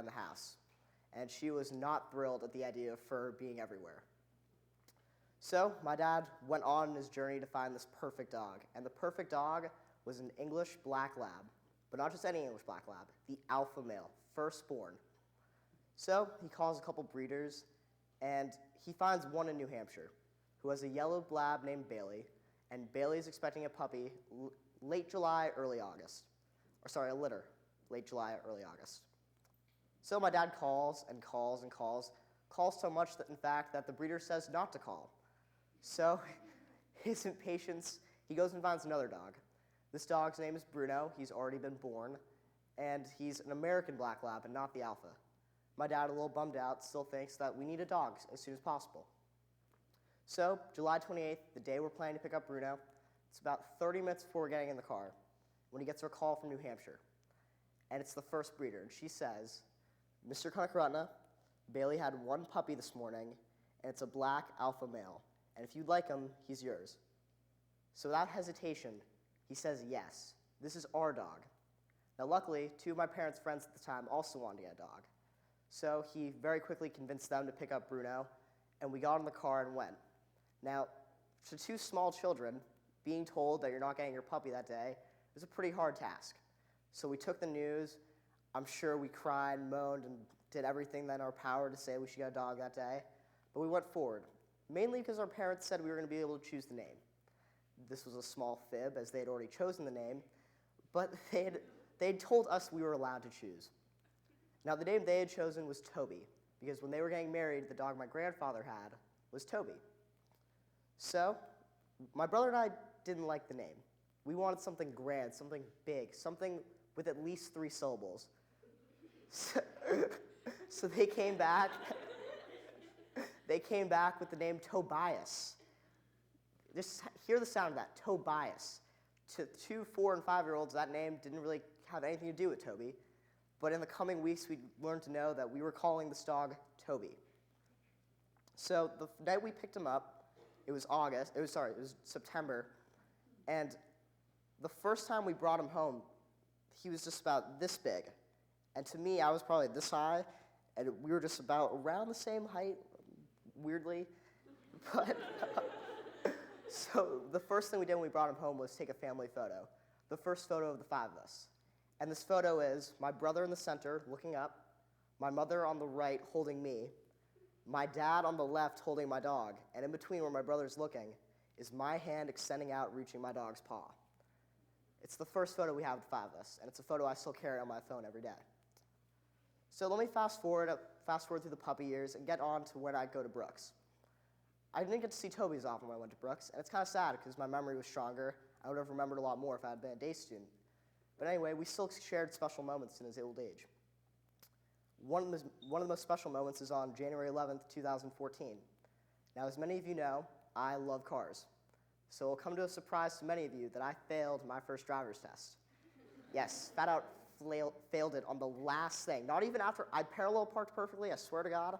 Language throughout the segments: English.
the house, and she was not thrilled at the idea of fur being everywhere. So my dad went on his journey to find this perfect dog, and the perfect dog was an English black lab, but not just any English black lab, the alpha male, firstborn. So he calls a couple breeders, and he finds one in New Hampshire who has a yellow lab named Bailey, and Bailey's expecting a puppy late July, early August. Or sorry, a litter, late July, early August. So my dad calls and calls and calls so much that, in fact, that the breeder says not to call. So his impatience, he goes and finds another dog. This dog's name is Bruno. He's already been born, and he's an American black lab and not the alpha. My dad, a little bummed out, still thinks that we need a dog as soon as possible. So July 28th, the day we're planning to pick up Bruno, it's about 30 minutes before we're getting in the car when he gets a call from New Hampshire. And it's the first breeder, and she says, "Mr. Canekeratne, Bailey had one puppy this morning, and it's a black alpha male. And if you'd like him, he's yours." So without hesitation, he says yes. This is our dog. Now luckily, two of my parents' friends at the time also wanted to get a dog. So he very quickly convinced them to pick up Bruno, and we got in the car and went. Now, to two small children, being told that you're not getting your puppy that day is a pretty hard task. So we took the news. I'm sure we cried, moaned, and did everything in our power to say we should get a dog that day. But we went forward, mainly because our parents said we were going to be able to choose the name. This was a small fib, as they had already chosen the name, but they had told us we were allowed to choose. Now, the name they had chosen was Toby, because when they were getting married, the dog my grandfather had was Toby. So my brother and I didn't like the name. We wanted something grand, something big, something with at least 3 syllables. So they came back. They came back with the name Tobias. Just hear the sound of that, Tobias. To 2, 4, and 5-year-olds, that name didn't really have anything to do with Toby. But in the coming weeks, we learned to know that we were calling this dog Toby. So the night we picked him up, it was September, and the first time we brought him home, he was just about this big. And to me, I was probably this high, and we were just about around the same height, weirdly. But so the first thing we did when we brought him home was take a family photo, the first photo of the 5 of us. And this photo is my brother in the center looking up, my mother on the right holding me, my dad on the left holding my dog, and in between where my brother's looking is my hand extending out, reaching my dog's paw. It's the first photo we have of the 5 of us, and it's a photo I still carry on my phone every day. So let me fast forward through the puppy years and get on to when I go to Brooks. I didn't get to see Toby as often when I went to Brooks, and it's kind of sad because my memory was stronger. I would have remembered a lot more if I had been a day student. But anyway, we still shared special moments in his old age. One of the most special moments is on January 11th, 2014. Now, as many of you know, I love cars. So it'll come to a surprise to many of you that I failed my first driver's test. Yes, flat out failed it on the last thing. Not even after I parallel parked perfectly, I swear to God.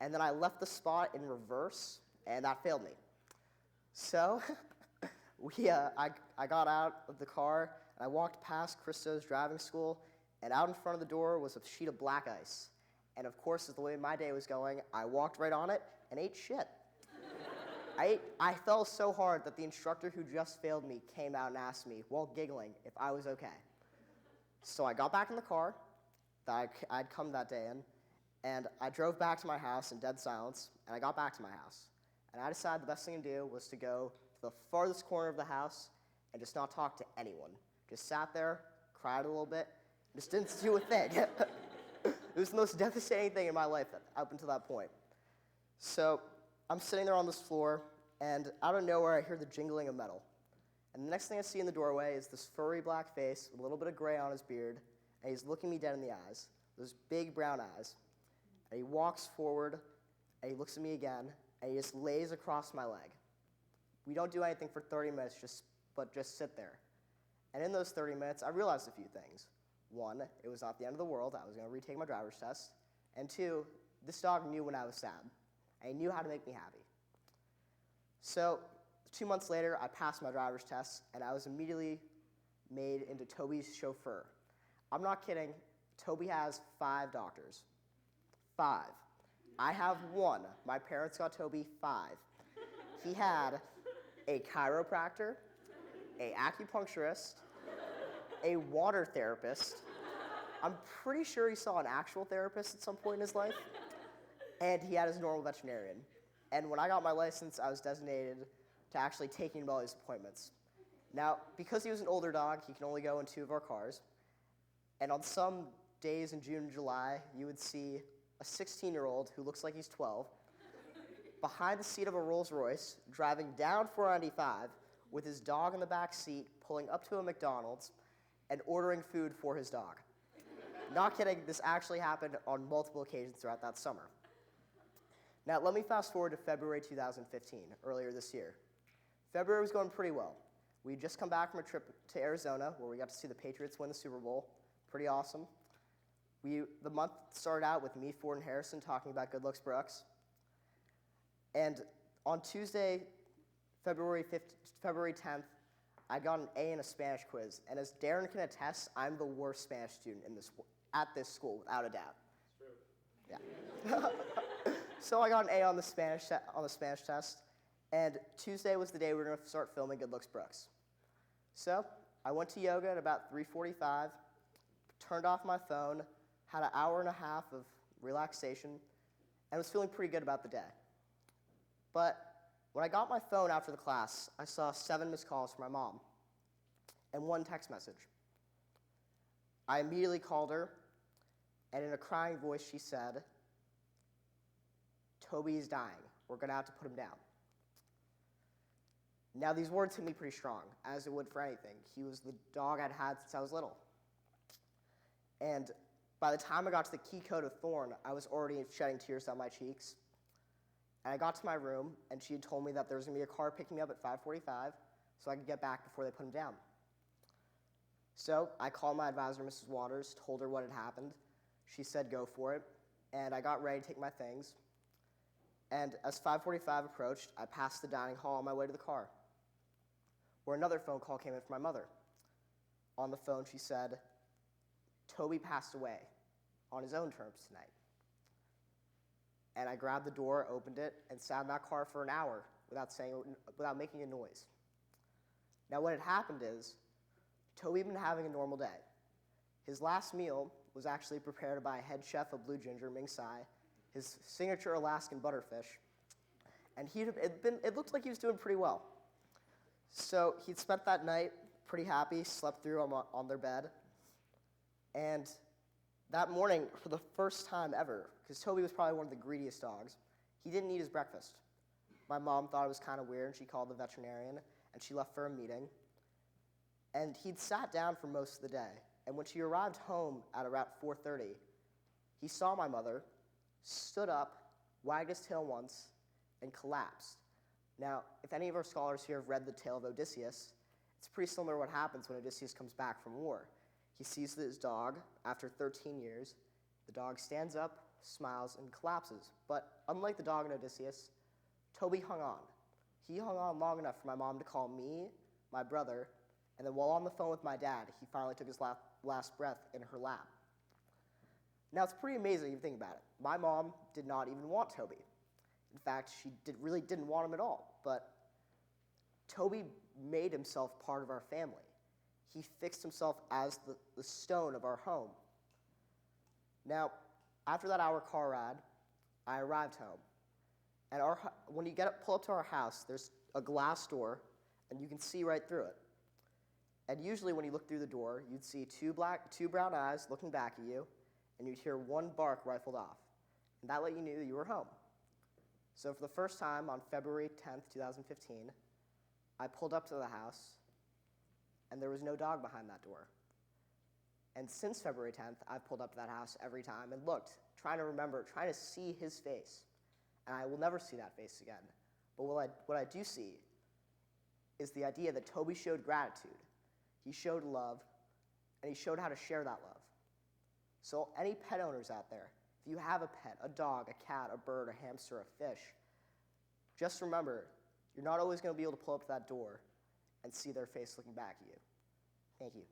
And then I left the spot in reverse, and that failed me. So I got out of the car, and I walked past Christo's driving school, and out in front of the door was a sheet of black ice. And of course, as the way my day was going, I walked right on it and ate shit. I fell so hard that the instructor who just failed me came out and asked me, while giggling, if I was okay. So I got back in the car that I'd come that day in, and I drove back to my house in dead silence, and I got back to my house. And I decided the best thing to do was to go to the farthest corner of the house and just not talk to anyone. Just sat there, cried a little bit, just didn't do a thing. It was the most devastating thing in my life up until that point. So I'm sitting there on this floor, and out of nowhere, I hear the jingling of metal. And the next thing I see in the doorway is this furry black face with a little bit of gray on his beard, and he's looking me dead in the eyes, those big brown eyes. And he walks forward, and he looks at me again, and he just lays across my leg. We don't do anything for 30 minutes, but just sit there. And in those 30 minutes, I realized a few things. 1, it was not the end of the world. I was going to retake my driver's test. And 2, this dog knew when I was sad. And he knew how to make me happy. So 2 months later, I passed my driver's test, and I was immediately made into Toby's chauffeur. I'm not kidding. Toby has 5 doctors. 5. I have 1. My parents got Toby 5. He had a chiropractor, a acupuncturist, a water therapist. I'm pretty sure he saw an actual therapist at some point in his life. And he had his normal veterinarian. And when I got my license, I was designated to actually taking him to all these appointments. Now, because he was an older dog, he can only go in 2 of our cars. And on some days in June and July, you would see a 16-year-old who looks like he's 12 behind the seat of a Rolls Royce, driving down 495 with his dog in the back seat, pulling up to a McDonald's and ordering food for his dog. Not kidding, this actually happened on multiple occasions throughout that summer. Now, let me fast forward to February 2015, earlier this year. February was going pretty well. We had just come back from a trip to Arizona where we got to see the Patriots win the Super Bowl. Pretty awesome. The month started out with me, Ford, and Harrison talking about Good Looks Brooks. And on Tuesday, February 10th, I got an A in a Spanish quiz. And as Darren can attest, I'm the worst Spanish student at this school, without a doubt. It's true. Yeah. So I got an A on the Spanish test. And Tuesday was the day we were going to start filming Good Looks Brooks. So I went to yoga at about 3:45, turned off my phone, had an hour and a half of relaxation, and was feeling pretty good about the day. But when I got my phone after the class, I saw 7 missed calls from my mom and 1 text message. I immediately called her, and in a crying voice, she said, "Toby is dying. We're going to have to put him down." Now, these words hit me pretty strong, as it would for anything. He was the dog I'd had since I was little. And by the time I got to the key code of Thorn, I was already shedding tears down my cheeks. And I got to my room, and she had told me that there was going to be a car picking me up at 5:45 so I could get back before they put him down. So I called my advisor, Mrs. Waters, told her what had happened. She said, "Go for it." And I got ready to take my things. And as 5:45 approached, I passed the dining hall on my way to the car, where another phone call came in from my mother. On the phone, she said, "Toby passed away on his own terms tonight." And I grabbed the door, opened it, and sat in that car for an hour without making a noise. Now, what had happened is, Toby had been having a normal day. His last meal was actually prepared by head chef of Blue Ginger, Ming Tsai, his signature Alaskan butterfish, and it looked like he was doing pretty well. So he'd spent that night pretty happy, slept through on their bed, and that morning, for the first time ever, because Toby was probably one of the greediest dogs, he didn't eat his breakfast. My mom thought it was kind of weird, and she called the veterinarian, and she left for a meeting. And he'd sat down for most of the day, and when she arrived home at around 4:30, he saw my mother, stood up, wagged his tail once, and collapsed. Now, if any of our scholars here have read the tale of Odysseus, it's pretty similar to what happens when Odysseus comes back from war. He sees his dog after 13 years. The dog stands up, smiles, and collapses. But unlike the dog in Odysseus, Toby hung on. He hung on long enough for my mom to call me, my brother, and then while on the phone with my dad, he finally took his last breath in her lap. Now, it's pretty amazing if you think about it. My mom did not even want Toby. In fact, she really didn't want him at all. But Toby made himself part of our family. He fixed himself as the stone of our home. Now, after that hour car ride, I arrived home. And when you pull up to our house, there's a glass door, and you can see right through it. And usually when you look through the door, you'd see two brown eyes looking back at you, and you'd hear 1 bark rifled off. And that let you know that you were home. So for the first time on February 10th, 2015, I pulled up to the house, and there was no dog behind that door. And since February 10th, I've pulled up to that house every time and looked, trying to see his face. And I will never see that face again. But what I do see is the idea that Toby showed gratitude. He showed love, and he showed how to share that love. So any pet owners out there, if you have a pet, a dog, a cat, a bird, a hamster, a fish, just remember, you're not always going to be able to pull up to that door and see their face looking back at you. Thank you.